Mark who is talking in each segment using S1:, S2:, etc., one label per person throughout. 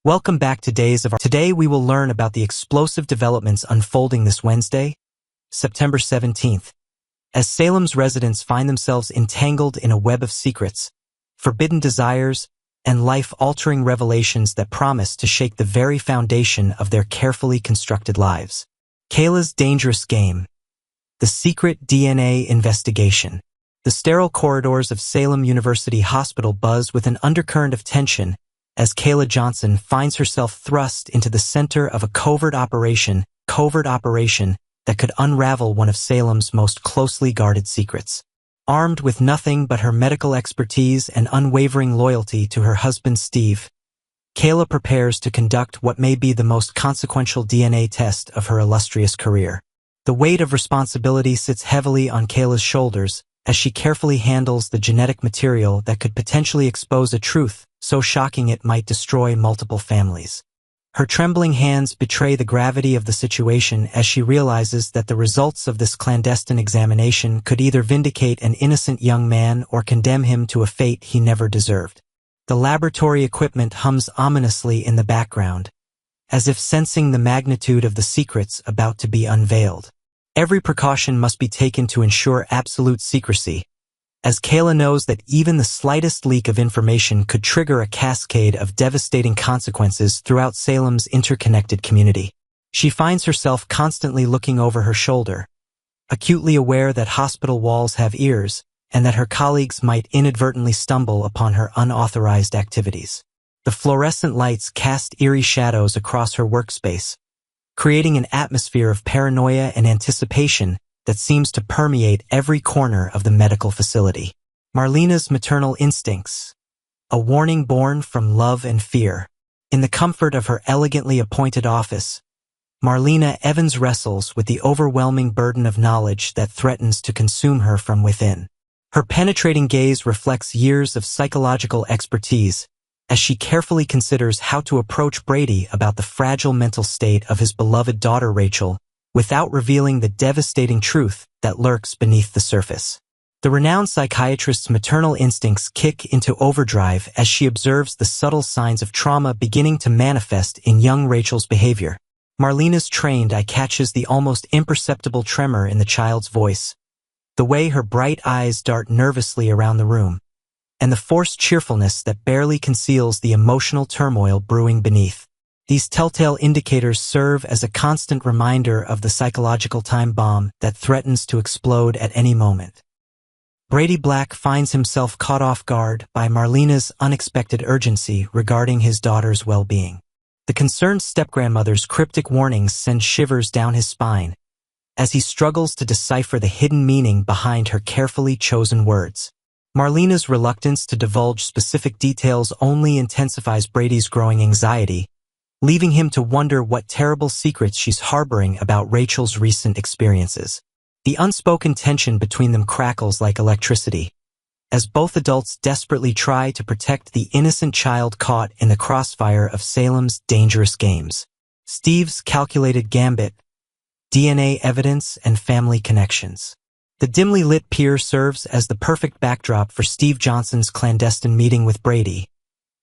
S1: Welcome back to Today we will learn about the explosive developments unfolding this Wednesday, September 17th, as Salem's residents find themselves entangled in a web of secrets, forbidden desires, and life-altering revelations that promise to shake the very foundation of their carefully constructed lives. Kayla's dangerous game. The secret DNA investigation. The sterile corridors of Salem University Hospital buzz with an undercurrent of tension as Kayla Johnson finds herself thrust into the center of a covert operation that could unravel one of Salem's most closely guarded secrets. Armed with nothing but her medical expertise and unwavering loyalty to her husband Steve, Kayla prepares to conduct what may be the most consequential DNA test of her illustrious career. The weight of responsibility sits heavily on Kayla's shoulders as she carefully handles the genetic material that could potentially expose a truth so shocking it might destroy multiple families. Her trembling hands betray the gravity of the situation as she realizes that the results of this clandestine examination could either vindicate an innocent young man or condemn him to a fate he never deserved. The laboratory equipment hums ominously in the background, as if sensing the magnitude of the secrets about to be unveiled. Every precaution must be taken to ensure absolute secrecy, as Kayla knows that even the slightest leak of information could trigger a cascade of devastating consequences throughout Salem's interconnected community. She finds herself constantly looking over her shoulder, acutely aware that hospital walls have ears and that her colleagues might inadvertently stumble upon her unauthorized activities. The fluorescent lights cast eerie shadows across her workspace, creating an atmosphere of paranoia and anticipation that seems to permeate every corner of the medical facility. Marlena's maternal instincts, a warning born from love and fear. In the comfort of her elegantly appointed office, Marlena Evans wrestles with the overwhelming burden of knowledge that threatens to consume her from within. Her penetrating gaze reflects years of psychological expertise as she carefully considers how to approach Brady about the fragile mental state of his beloved daughter Rachel without revealing the devastating truth that lurks beneath the surface. The renowned psychiatrist's maternal instincts kick into overdrive as she observes the subtle signs of trauma beginning to manifest in young Rachel's behavior. Marlena's trained eye catches the almost imperceptible tremor in the child's voice, the way her bright eyes dart nervously around the room, and the forced cheerfulness that barely conceals the emotional turmoil brewing beneath. These telltale indicators serve as a constant reminder of the psychological time bomb that threatens to explode at any moment. Brady Black finds himself caught off guard by Marlena's unexpected urgency regarding his daughter's well-being. The concerned stepgrandmother's cryptic warnings send shivers down his spine as he struggles to decipher the hidden meaning behind her carefully chosen words. Marlena's reluctance to divulge specific details only intensifies Brady's growing anxiety, leaving him to wonder what terrible secrets she's harboring about Rachel's recent experiences. The unspoken tension between them crackles like electricity, as both adults desperately try to protect the innocent child caught in the crossfire of Salem's dangerous games. Steve's calculated gambit, DNA evidence, and family connections. The dimly lit pier serves as the perfect backdrop for Steve Johnson's clandestine meeting with Brady,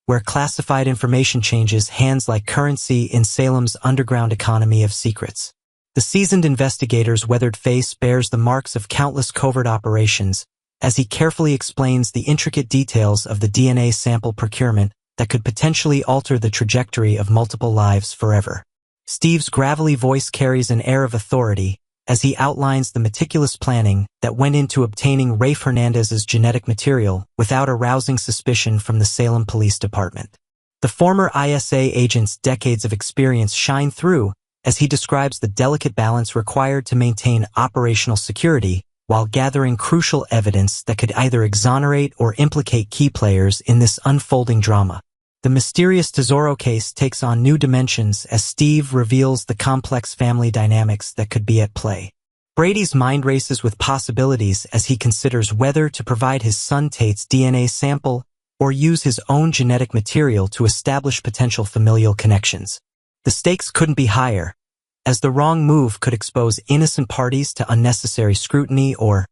S1: where classified information changes hands like currency in Salem's underground economy of secrets. The seasoned investigator's weathered face bears the marks of countless covert operations as he carefully explains the intricate details of the DNA sample procurement that could potentially alter the trajectory of multiple lives forever. Steve's gravelly voice carries an air of authority as he outlines the meticulous planning that went into obtaining Rafe Hernandez's genetic material without arousing suspicion from the Salem Police Department. The former ISA agent's decades of experience shine through as he describes the delicate balance required to maintain operational security while gathering crucial evidence that could either exonerate or implicate key players in this unfolding drama. The mysterious Tesoro case takes on new dimensions as Steve reveals the complex family dynamics that could be at play. Brady's mind races with possibilities as he considers whether to provide his son Tate's DNA sample or use his own genetic material to establish potential familial connections. The stakes couldn't be higher, as the wrong move could expose innocent parties to unnecessary scrutiny or,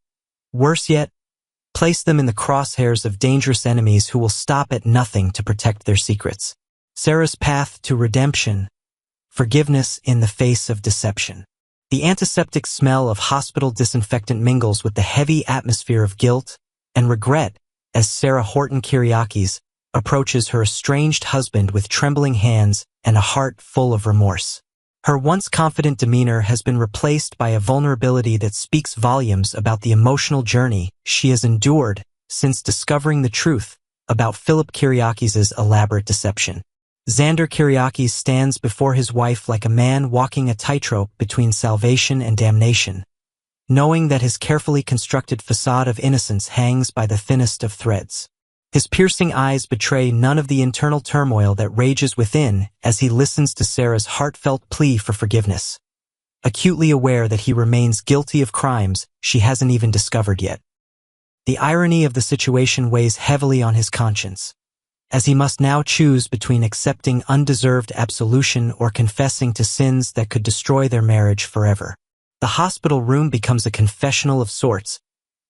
S1: worse yet, place them in the crosshairs of dangerous enemies who will stop at nothing to protect their secrets. Sarah's path to redemption, forgiveness in the face of deception. The antiseptic smell of hospital disinfectant mingles with the heavy atmosphere of guilt and regret as Sarah Horton Kyriakis approaches her estranged husband with trembling hands and a heart full of remorse. Her once confident demeanor has been replaced by a vulnerability that speaks volumes about the emotional journey she has endured since discovering the truth about Philip Kyriakis' elaborate deception. Xander Kyriakis stands before his wife like a man walking a tightrope between salvation and damnation, knowing that his carefully constructed facade of innocence hangs by the thinnest of threads. His piercing eyes betray none of the internal turmoil that rages within as he listens to Sarah's heartfelt plea for forgiveness, acutely aware that he remains guilty of crimes she hasn't even discovered yet. The irony of the situation weighs heavily on his conscience, as he must now choose between accepting undeserved absolution or confessing to sins that could destroy their marriage forever. The hospital room becomes a confessional of sorts,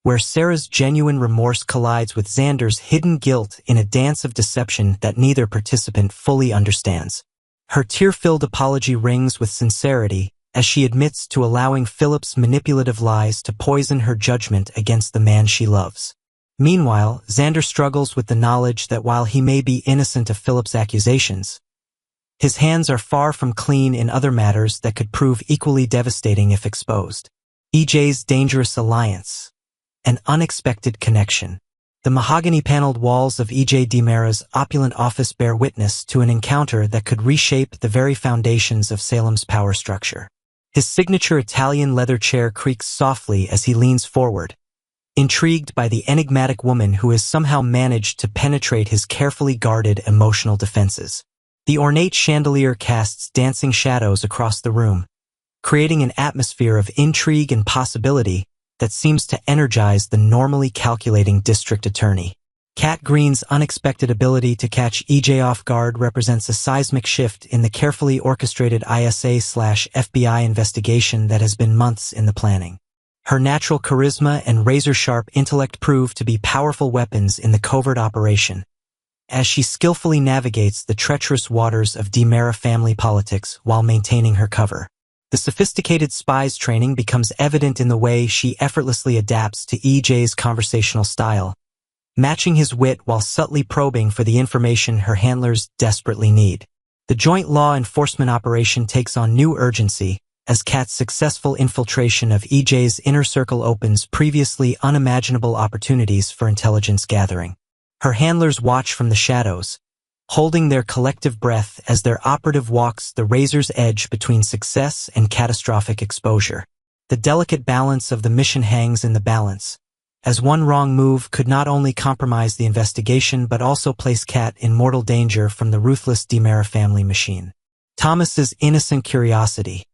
S1: where Sarah's genuine remorse collides with Xander's hidden guilt in a dance of deception that neither participant fully understands. Her tear-filled apology rings with sincerity as she admits to allowing Philip's manipulative lies to poison her judgment against the man she loves. Meanwhile, Xander struggles with the knowledge that while he may be innocent of Philip's accusations, his hands are far from clean in other matters that could prove equally devastating if exposed. EJ's dangerous alliance. An unexpected connection. The mahogany-paneled walls of E.J. DiMera's opulent office bear witness to an encounter that could reshape the very foundations of Salem's power structure. His signature Italian leather chair creaks softly as he leans forward, intrigued by the enigmatic woman who has somehow managed to penetrate his carefully guarded emotional defenses. The ornate chandelier casts dancing shadows across the room, creating an atmosphere of intrigue and possibility that seems to energize the normally calculating district attorney. Kat Green's unexpected ability to catch EJ off guard represents a seismic shift in the carefully orchestrated ISA/FBI investigation that has been months in the planning. Her natural charisma and razor-sharp intellect prove to be powerful weapons in the covert operation, as she skillfully navigates the treacherous waters of DiMera family politics while maintaining her cover. The sophisticated spy's training becomes evident in the way she effortlessly adapts to EJ's conversational style, matching his wit while subtly probing for the information her handlers desperately need. The joint law enforcement operation takes on new urgency as Kat's successful infiltration of EJ's inner circle opens previously unimaginable opportunities for intelligence gathering. Her handlers watch from the shadows, holding their collective breath as their operative walks the razor's edge between success and catastrophic exposure. The delicate balance of the mission hangs in the balance, as one wrong move could not only compromise the investigation but also place Kat in mortal danger from the ruthless DiMera family machine. Thomas's innocent curiosity.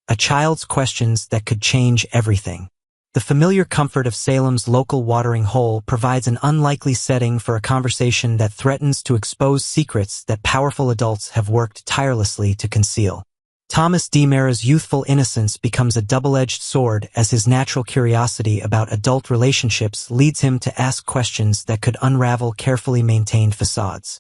S1: A child's questions that could change everything. The familiar comfort of Salem's local watering hole provides an unlikely setting for a conversation that threatens to expose secrets that powerful adults have worked tirelessly to conceal. Thomas DiMera's youthful innocence becomes a double-edged sword as his natural curiosity about adult relationships leads him to ask questions that could unravel carefully maintained facades.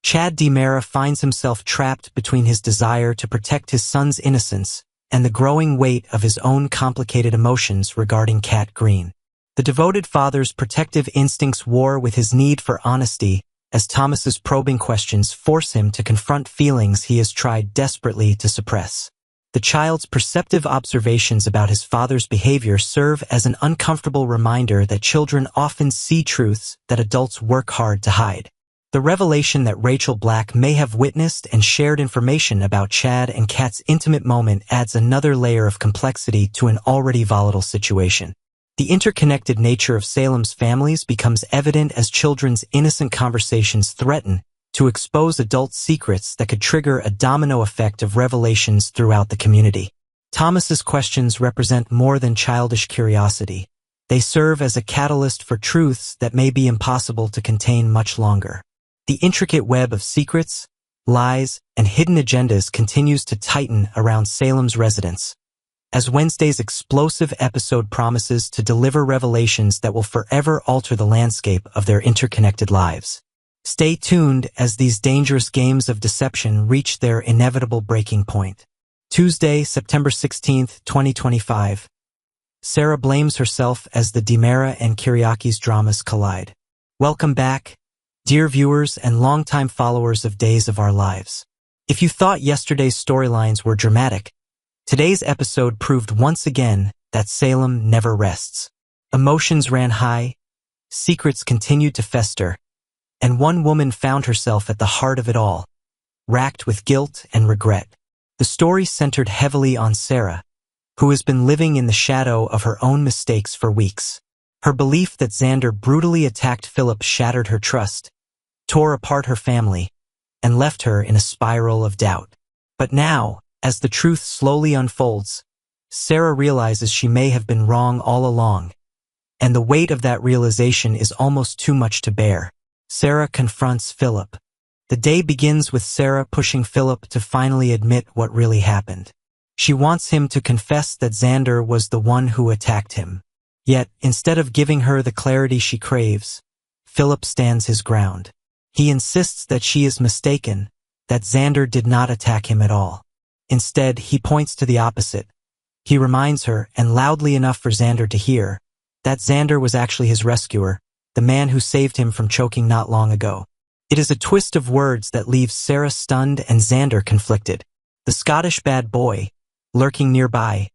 S1: Chad DiMera finds himself trapped between his desire to protect his son's innocence and the growing weight of his own complicated emotions regarding Kat Green. The devoted father's protective instincts war with his need for honesty as Thomas's probing questions force him to confront feelings he has tried desperately to suppress. The child's perceptive observations about his father's behavior serve as an uncomfortable reminder that children often see truths that adults work hard to hide. The revelation that Rachel Black may have witnessed and shared information about Chad and Kat's intimate moment adds another layer of complexity to an already volatile situation. The interconnected nature of Salem's families becomes evident as children's innocent conversations threaten to expose adult secrets that could trigger a domino effect of revelations throughout the community. Thomas's questions represent more than childish curiosity. They serve as a catalyst for truths that may be impossible to contain much longer. The intricate web of secrets, lies, and hidden agendas continues to tighten around Salem's residents, as Wednesday's explosive episode promises to deliver revelations that will forever alter the landscape of their interconnected lives. Stay tuned as these dangerous games of deception reach their inevitable breaking point. Tuesday, September 16th, 2025. Sarah blames herself as the Dimara and Kiriaki's dramas collide. Welcome back, dear viewers and longtime followers of Days of Our Lives. If you thought yesterday's storylines were dramatic, today's episode proved once again that Salem never rests. Emotions ran high, secrets continued to fester, and one woman found herself at the heart of it all, racked with guilt and regret. The story centered heavily on Sarah, who has been living in the shadow of her own mistakes for weeks. Her belief that Xander brutally attacked Philip shattered her trust, tore apart her family, and left her in a spiral of doubt. But now, as the truth slowly unfolds, Sarah realizes she may have been wrong all along, and the weight of that realization is almost too much to bear. Sarah confronts Philip. The day begins with Sarah pushing Philip to finally admit what really happened. She wants him to confess that Xander was the one who attacked him. Yet, instead of giving her the clarity she craves, Philip stands his ground. He insists that she is mistaken, that Xander did not attack him at all. Instead, he points to the opposite. He reminds her, and loudly enough for Xander to hear, that Xander was actually his rescuer, the man who saved him from choking not long ago. It is a twist of words that leaves Sarah stunned and Xander conflicted. The Scottish bad boy, lurking nearby,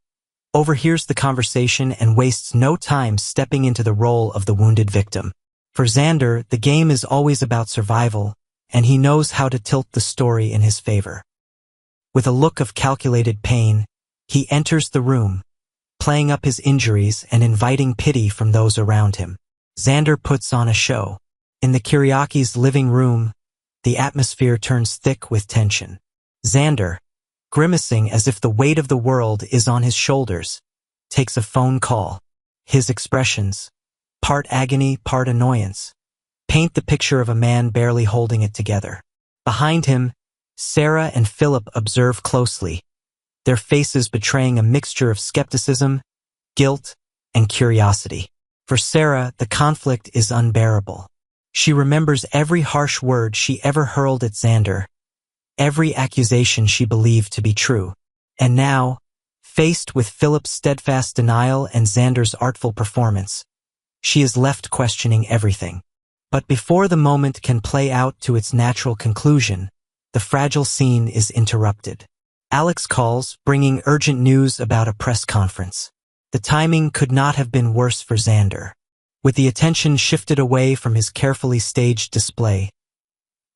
S1: overhears the conversation and wastes no time stepping into the role of the wounded victim. For Xander, the game is always about survival, and he knows how to tilt the story in his favor. With a look of calculated pain, he enters the room, playing up his injuries and inviting pity from those around him. Xander puts on a show. In the Kiriaki's living room, the atmosphere turns thick with tension. Xander, grimacing as if the weight of the world is on his shoulders, takes a phone call. His expressions, part agony, part annoyance, paint the picture of a man barely holding it together. Behind him, Sarah and Philip observe closely, their faces betraying a mixture of skepticism, guilt, and curiosity. For Sarah, the conflict is unbearable. She remembers every harsh word she ever hurled at Xander, every accusation she believed to be true. And now, faced with Philip's steadfast denial and Xander's artful performance, she is left questioning everything. But before the moment can play out to its natural conclusion, the fragile scene is interrupted. Alex calls, bringing urgent news about a press conference. The timing could not have been worse for Xander. With the attention shifted away from his carefully staged display,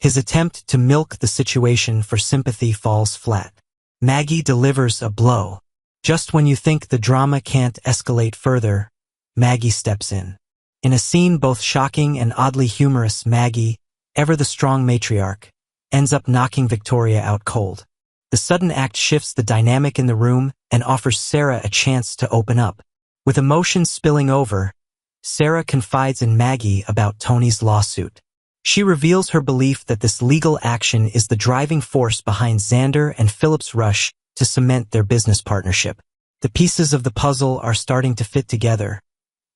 S1: his attempt to milk the situation for sympathy falls flat. Maggie delivers a blow. Just when you think the drama can't escalate further, Maggie steps in. In a scene both shocking and oddly humorous, Maggie, ever the strong matriarch, ends up knocking Victoria out cold. The sudden act shifts the dynamic in the room and offers Sarah a chance to open up. With emotions spilling over, Sarah confides in Maggie about Tony's lawsuit. She reveals her belief that this legal action is the driving force behind Xander and Philip's rush to cement their business partnership. The pieces of the puzzle are starting to fit together,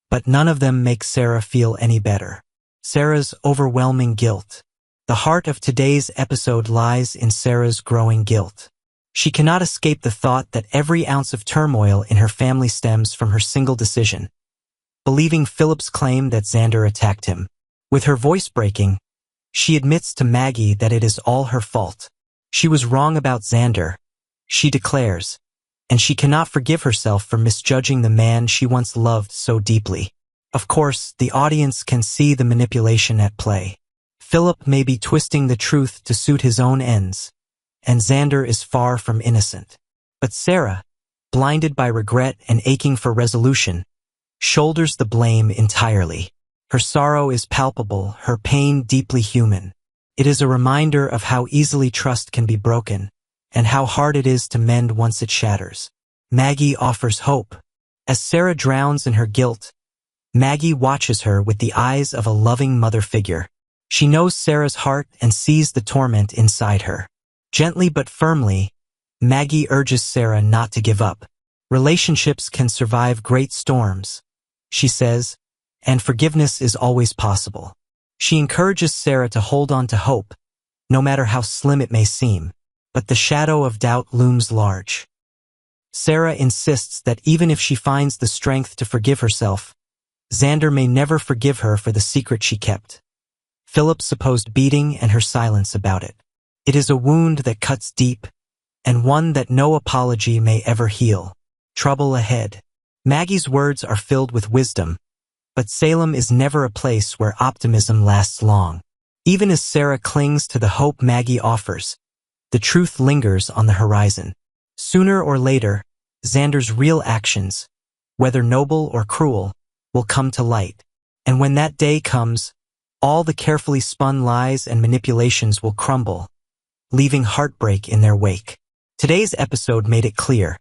S1: but none of them make Sarah feel any better. Sarah's overwhelming guilt. The heart of today's episode lies in Sarah's growing guilt. She cannot escape the thought that every ounce of turmoil in her family stems from her single decision, believing Philip's claim that Xander attacked him. With her voice breaking, she admits to Maggie that it is all her fault. She was wrong about Xander, she declares, and she cannot forgive herself for misjudging the man she once loved so deeply. Of course, the audience can see the manipulation at play. Philip may be twisting the truth to suit his own ends, and Xander is far from innocent. But Sarah, blinded by regret and aching for resolution, shoulders the blame entirely. Her sorrow is palpable, her pain deeply human. It is a reminder of how easily trust can be broken, and how hard it is to mend once it shatters. Maggie offers hope. As Sarah drowns in her guilt, Maggie watches her with the eyes of a loving mother figure. She knows Sarah's heart and sees the torment inside her. Gently but firmly, Maggie urges Sarah not to give up. Relationships can survive great storms, she says, and forgiveness is always possible. She encourages Sarah to hold on to hope, no matter how slim it may seem, but the shadow of doubt looms large. Sarah insists that even if she finds the strength to forgive herself, Xander may never forgive her for the secret she kept. Philip's supposed beating and her silence about it. It is a wound that cuts deep, and one that no apology may ever heal. Trouble ahead. Maggie's words are filled with wisdom, but Salem is never a place where optimism lasts long. Even as Sarah clings to the hope Maggie offers, the truth lingers on the horizon. Sooner or later, Xander's real actions, whether noble or cruel, will come to light. And when that day comes, all the carefully spun lies and manipulations will crumble, leaving heartbreak in their wake. Today's episode made it clear.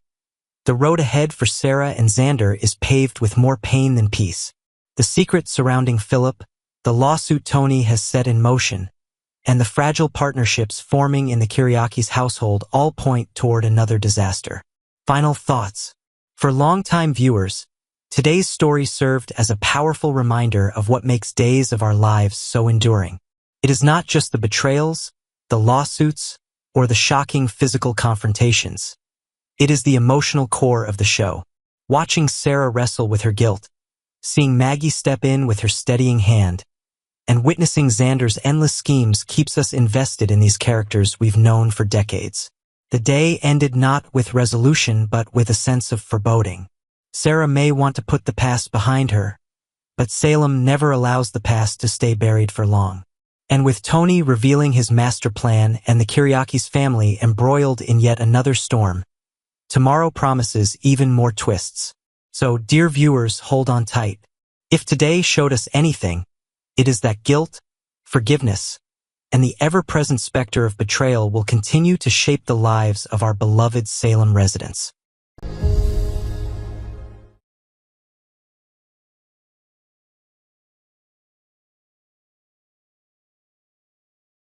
S1: The road ahead for Sarah and Xander is paved with more pain than peace. The secret surrounding Philip, the lawsuit Tony has set in motion, and the fragile partnerships forming in the Kiriakis household all point toward another disaster. Final thoughts. For longtime viewers, today's story served as a powerful reminder of what makes days of our lives so enduring. It is not just the betrayals, the lawsuits, or the shocking physical confrontations. It is the emotional core of the show. Watching Sarah wrestle with her guilt, seeing Maggie step in with her steadying hand, and witnessing Xander's endless schemes keeps us invested in these characters we've known for decades. The day ended not with resolution but with a sense of foreboding. Sarah may want to put the past behind her, but Salem never allows the past to stay buried for long. And with Tony revealing his master plan and the Kiriakis family embroiled in yet another storm, tomorrow promises even more twists. So, dear viewers, hold on tight. If today showed us anything, it is that guilt, forgiveness, and the ever-present specter of betrayal will continue to shape the lives of our beloved Salem residents.